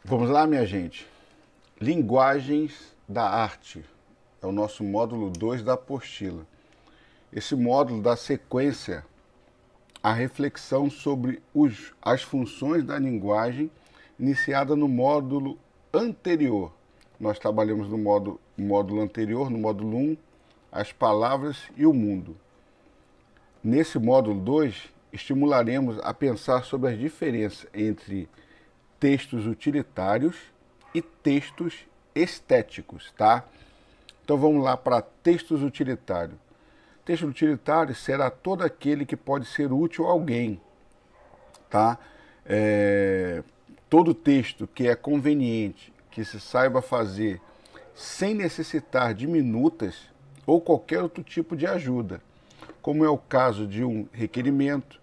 Vamos lá, minha gente. Linguagens da arte. É o nosso módulo 2 da apostila. Esse módulo dá sequência à reflexão sobre as funções da linguagem iniciada no módulo anterior. Nós trabalhamos no módulo anterior, no módulo 1, as palavras e o mundo. Nesse módulo 2, estimularemos a pensar sobre as diferenças entre textos utilitários e textos estéticos, tá? Então vamos lá para textos utilitários. Texto utilitário será todo aquele que pode ser útil a alguém, tá? Todo texto que é conveniente, que se saiba fazer sem necessitar de minutas ou qualquer outro tipo de ajuda, como é o caso de um requerimento,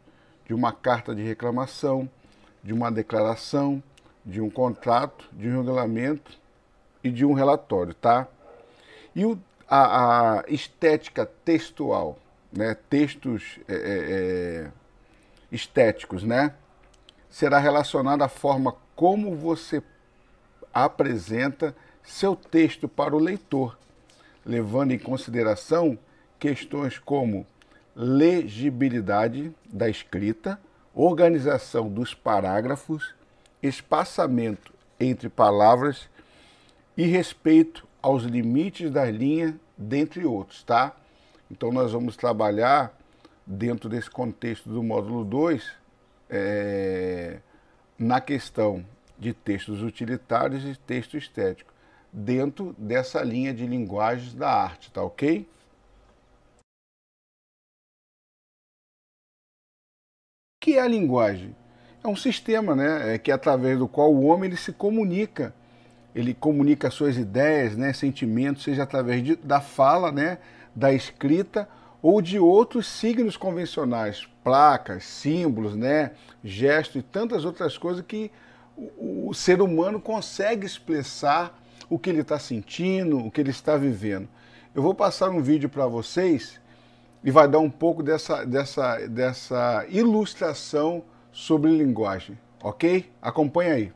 de uma carta de reclamação, de uma declaração, de um contrato, de um regulamento e de um relatório, tá? E a estética textual, né? Textos estéticos, né? Será relacionada à forma como você apresenta seu texto para o leitor, levando em consideração questões como legibilidade da escrita, organização dos parágrafos, espaçamento entre palavras e respeito aos limites das linhas, dentre outros, tá? Então nós vamos trabalhar dentro desse contexto do módulo 2, na questão de textos utilitários e texto estético, dentro dessa linha de linguagens da arte, tá ok? O que é a linguagem? É um sistema, né, que é através do qual o homem ele se comunica. Ele comunica suas ideias, né, sentimentos, seja através da fala, né, da escrita ou de outros signos convencionais, placas, símbolos, né, gestos e tantas outras coisas que o ser humano consegue expressar o que ele está sentindo, o que ele está vivendo. Eu vou passar um vídeo para vocês e vai dar um pouco dessa ilustração sobre linguagem, ok? Acompanha aí.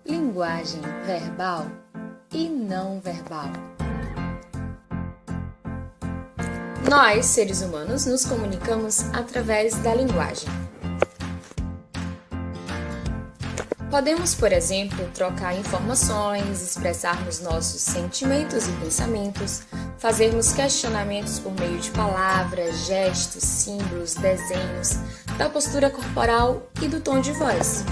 Linguagem verbal e não verbal. Nós, seres humanos, nos comunicamos através da linguagem. Podemos, por exemplo, trocar informações, expressarmos nossos sentimentos e pensamentos, fazermos questionamentos por meio de palavras, gestos, símbolos, desenhos, da postura corporal e do tom de voz.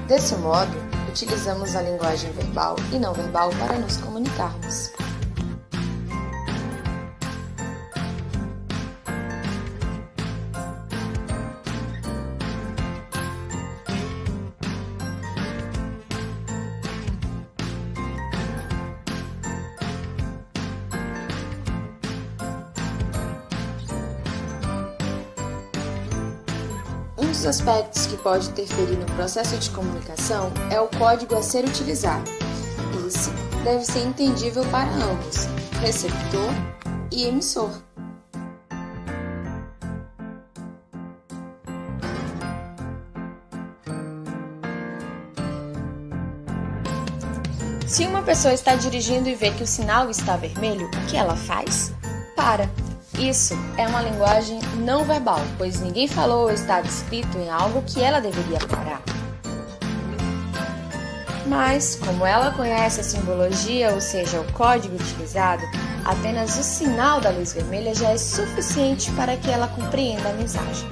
Desse modo, utilizamos a linguagem verbal e não verbal para nos comunicarmos. Um dos aspectos que pode interferir no processo de comunicação é o código a ser utilizado. Esse deve ser entendível para ambos, receptor e emissor. Se uma pessoa está dirigindo e vê que o sinal está vermelho, o que ela faz? Para. Isso é uma linguagem não verbal, pois ninguém falou ou está descrito em algo que ela deveria parar. Mas, como ela conhece a simbologia, ou seja, o código utilizado, apenas o sinal da luz vermelha já é suficiente para que ela compreenda a mensagem.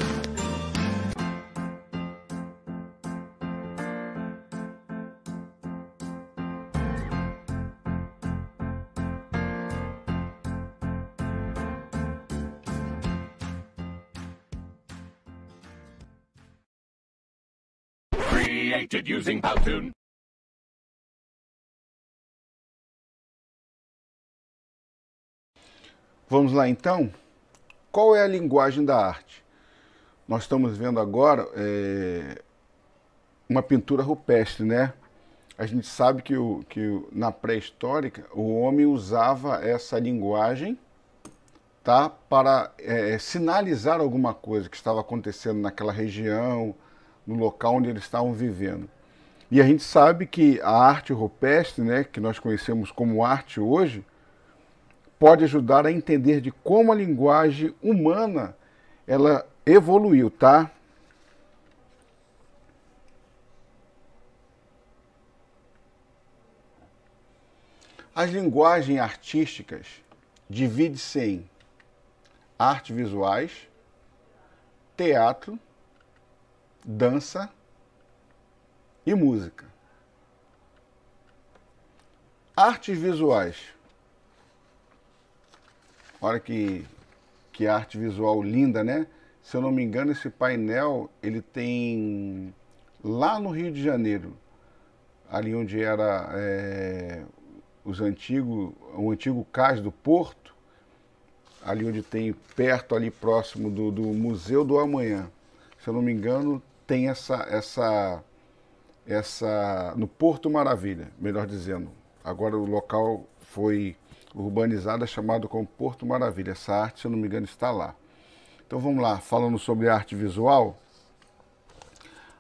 Created using Powtoon. Vamos lá então? Qual é a linguagem da arte? Nós estamos vendo agora uma pintura rupestre, né? A gente sabe que na pré-histórica o homem usava essa linguagem, tá? Para sinalizar alguma coisa que estava acontecendo naquela região, no local onde eles estavam vivendo. E a gente sabe que a arte rupestre, né, que nós conhecemos como arte hoje, pode ajudar a entender de como a linguagem humana ela evoluiu, tá? As linguagens artísticas dividem-se em artes visuais, teatro, dança e música. Artes visuais. Olha que arte visual linda, né? Se eu não me engano, esse painel, ele tem lá no Rio de Janeiro, ali onde era o antigo cais do Porto, ali onde tem perto, ali próximo do Museu do Amanhã. Se eu não me engano, tem essa no Porto Maravilha, melhor dizendo. Agora o local foi urbanizado, é chamado como Porto Maravilha. Essa arte, se eu não me engano, está lá. Então vamos lá, falando sobre arte visual.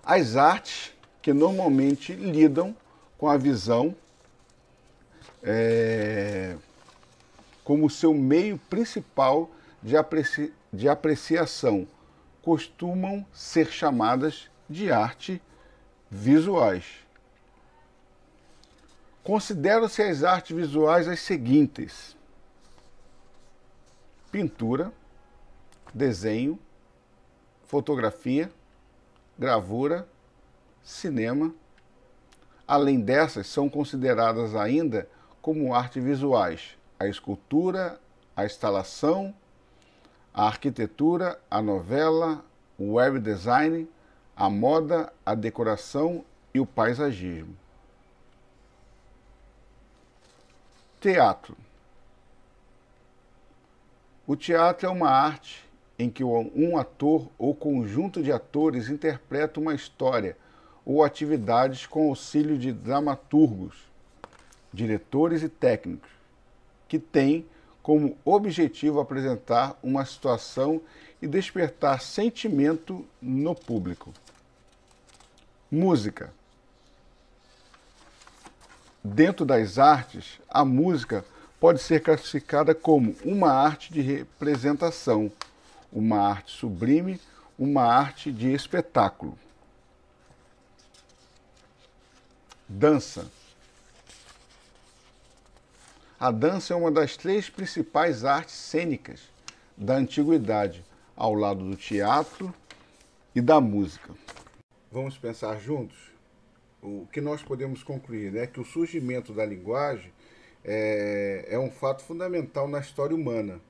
As artes que normalmente lidam com a visão como seu meio principal de apreciação, costumam ser chamadas de arte visuais. Consideram-se as artes visuais as seguintes: pintura, desenho, fotografia, gravura, cinema. Além dessas, são consideradas ainda como artes visuais a escultura, a instalação, a arquitetura, a novela, o web design, a moda, a decoração e o paisagismo. Teatro. O teatro é uma arte em que um ator ou conjunto de atores interpreta uma história ou atividades com auxílio de dramaturgos, diretores e técnicos, que têm como objetivo apresentar uma situação e despertar sentimento no público. Música. Dentro das artes, a música pode ser classificada como uma arte de representação, uma arte sublime, uma arte de espetáculo. Dança. A dança é uma das 3 principais artes cênicas da antiguidade, ao lado do teatro e da música. Vamos pensar juntos? O que nós podemos concluir é que o surgimento da linguagem é um fato fundamental na história humana.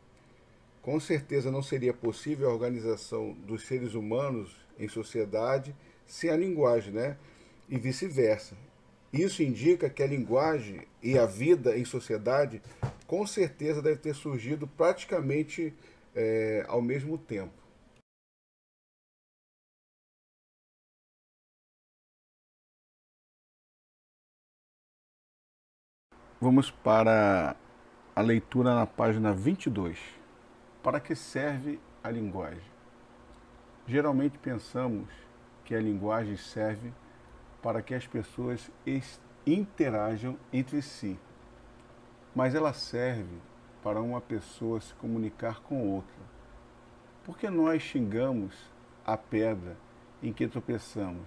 Com certeza não seria possível a organização dos seres humanos em sociedade sem a linguagem, né? E vice-versa. Isso indica que a linguagem e a vida em sociedade com certeza deve ter surgido praticamente ao mesmo tempo. Vamos para a leitura na página 22. Para que serve a linguagem? Geralmente pensamos que a linguagem serve para que as pessoas interajam entre si, mas ela serve para uma pessoa se comunicar com outra. Por que nós xingamos a pedra em que tropeçamos,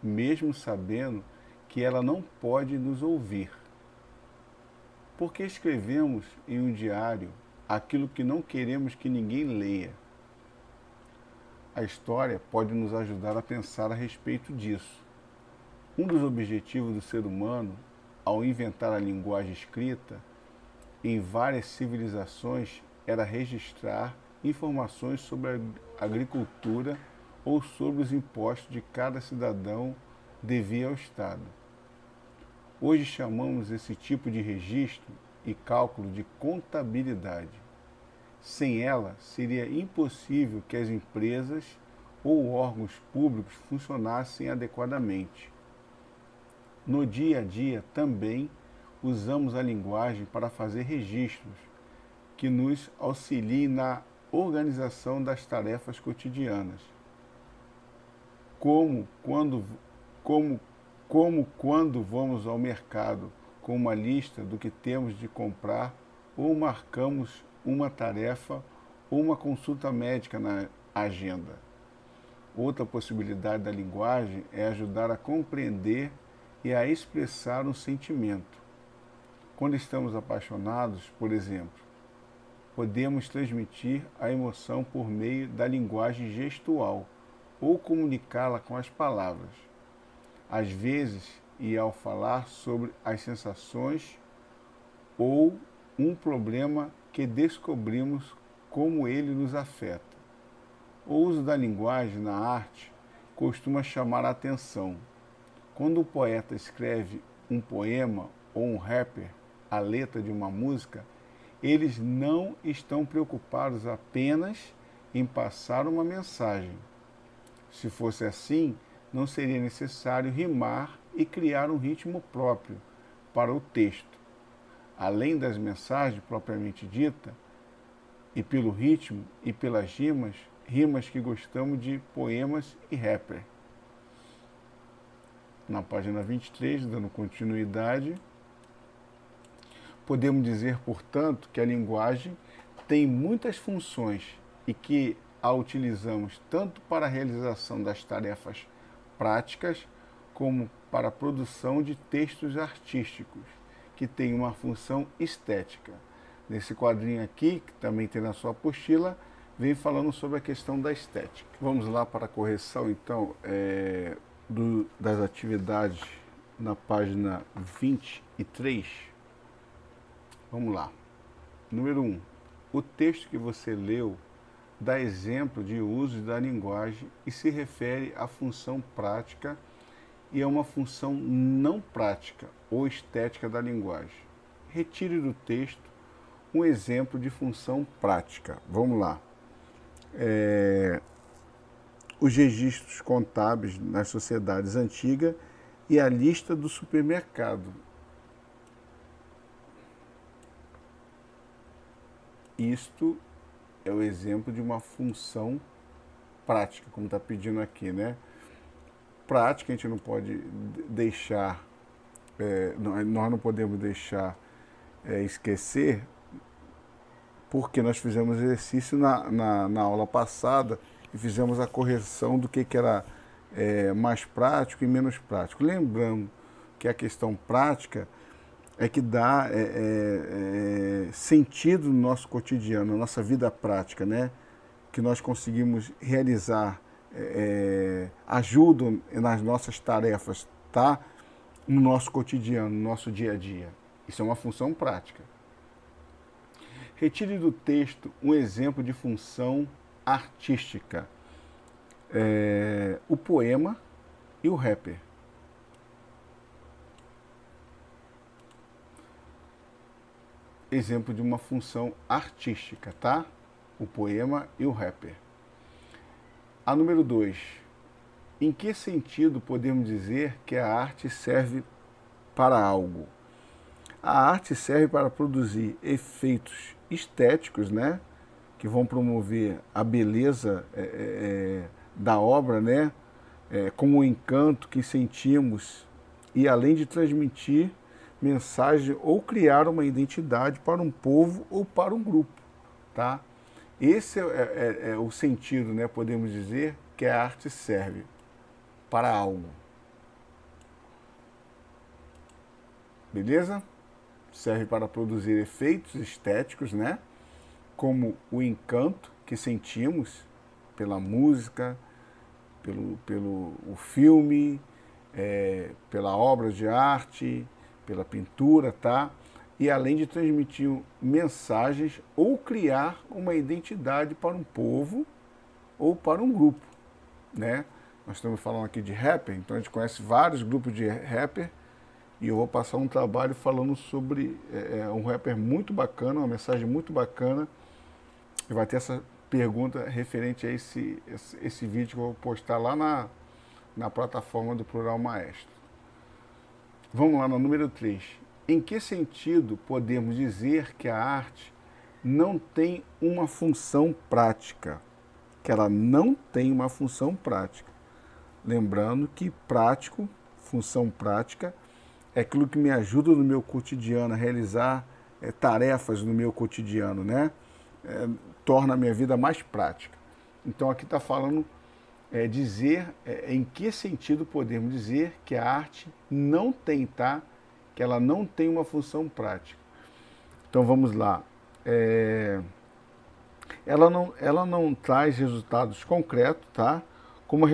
mesmo sabendo que ela não pode nos ouvir? Por que escrevemos em um diário aquilo que não queremos que ninguém leia? A história pode nos ajudar a pensar a respeito disso. Um dos objetivos do ser humano, ao inventar a linguagem escrita, em várias civilizações, era registrar informações sobre a agricultura ou sobre os impostos de cada cidadão devia ao Estado. Hoje chamamos esse tipo de registro e cálculo de contabilidade. Sem ela, seria impossível que as empresas ou órgãos públicos funcionassem adequadamente. No dia a dia, também, usamos a linguagem para fazer registros que nos auxiliem na organização das tarefas cotidianas, como quando vamos ao mercado com uma lista do que temos de comprar ou marcamos uma tarefa ou uma consulta médica na agenda. Outra possibilidade da linguagem é ajudar a compreender e a expressar um sentimento. Quando estamos apaixonados, por exemplo, podemos transmitir a emoção por meio da linguagem gestual ou comunicá-la com as palavras. Às vezes, e ao falar sobre as sensações ou um problema que descobrimos como ele nos afeta. O uso da linguagem na arte costuma chamar a atenção. Quando o poeta escreve um poema ou um rapper a letra de uma música, eles não estão preocupados apenas em passar uma mensagem. Se fosse assim, não seria necessário rimar e criar um ritmo próprio para o texto. Além das mensagens propriamente dita, e pelo ritmo e pelas rimas que gostamos de poemas e rapper. Na página 23, dando continuidade, podemos dizer, portanto, que a linguagem tem muitas funções e que a utilizamos tanto para a realização das tarefas práticas como para a produção de textos artísticos, que tem uma função estética. Nesse quadrinho aqui, que também tem na sua apostila, vem falando sobre a questão da estética. Vamos lá para a correção, então, das atividades na página 23. Vamos lá. Número 1. O texto que você leu dá exemplo de uso da linguagem e se refere à função prática e a uma função não prática ou estética da linguagem. Retire do texto um exemplo de função prática. Vamos lá. Os registros contábeis nas sociedades antigas e a lista do supermercado. Isto é o exemplo de uma função prática, como está pedindo aqui, né? Prática, a gente não pode deixar, nós não podemos deixar esquecer, porque nós fizemos exercício na aula passada e fizemos a correção do que era mais prático e menos prático. Lembrando que a questão prática é que dá sentido no nosso cotidiano, na nossa vida prática, né? Que nós conseguimos realizar, ajudam nas nossas tarefas, tá? No nosso cotidiano, no nosso dia a dia. Isso é uma função prática. Retire do texto um exemplo de função artística. O poema e o rapper. Exemplo de uma função artística, tá? O poema e o rapper. A número 2. Em que sentido podemos dizer que a arte serve para algo? A arte serve para produzir efeitos estéticos, né? Que vão promover a beleza da obra, né? Com o encanto que sentimos e além de transmitir mensagem ou criar uma identidade para um povo ou para um grupo, tá? Esse é o sentido, né? Podemos dizer que a arte serve para algo. Beleza? Serve para produzir efeitos estéticos, né? Como o encanto que sentimos pela música, pelo filme, pela obra de arte, pela pintura, tá? E além de transmitir mensagens ou criar uma identidade para um povo ou para um grupo, né? Nós estamos falando aqui de rapper, então a gente conhece vários grupos de rapper e eu vou passar um trabalho falando sobre um rapper muito bacana, uma mensagem muito bacana, e vai ter essa pergunta referente a esse vídeo que eu vou postar lá na plataforma do Plural Maestro. Vamos lá no número 3. Em que sentido podemos dizer que a arte não tem uma função prática. Que ela não tem uma função prática. Lembrando que prático, função prática, é aquilo que me ajuda no meu cotidiano a realizar tarefas no meu cotidiano, né? Torna a minha vida mais prática. Então aqui está falando dizer em que sentido podemos dizer que a arte não tem, tá? Que ela não tem uma função prática. Então vamos lá. Ela não traz resultados concretos, tá? Como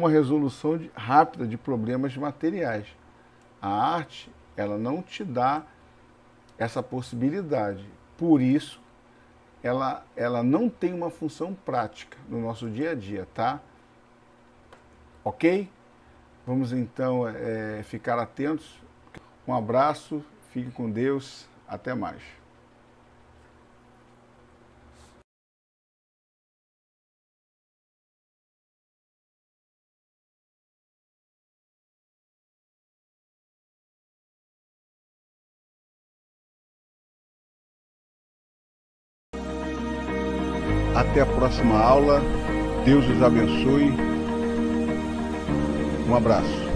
a resolução rápida de problemas materiais. A arte, ela não te dá essa possibilidade. Por isso, ela não tem uma função prática no nosso dia a dia, tá? Ok? Vamos então ficar atentos. Um abraço, fique com Deus, até mais. Até a próxima aula. Deus os abençoe. Um abraço.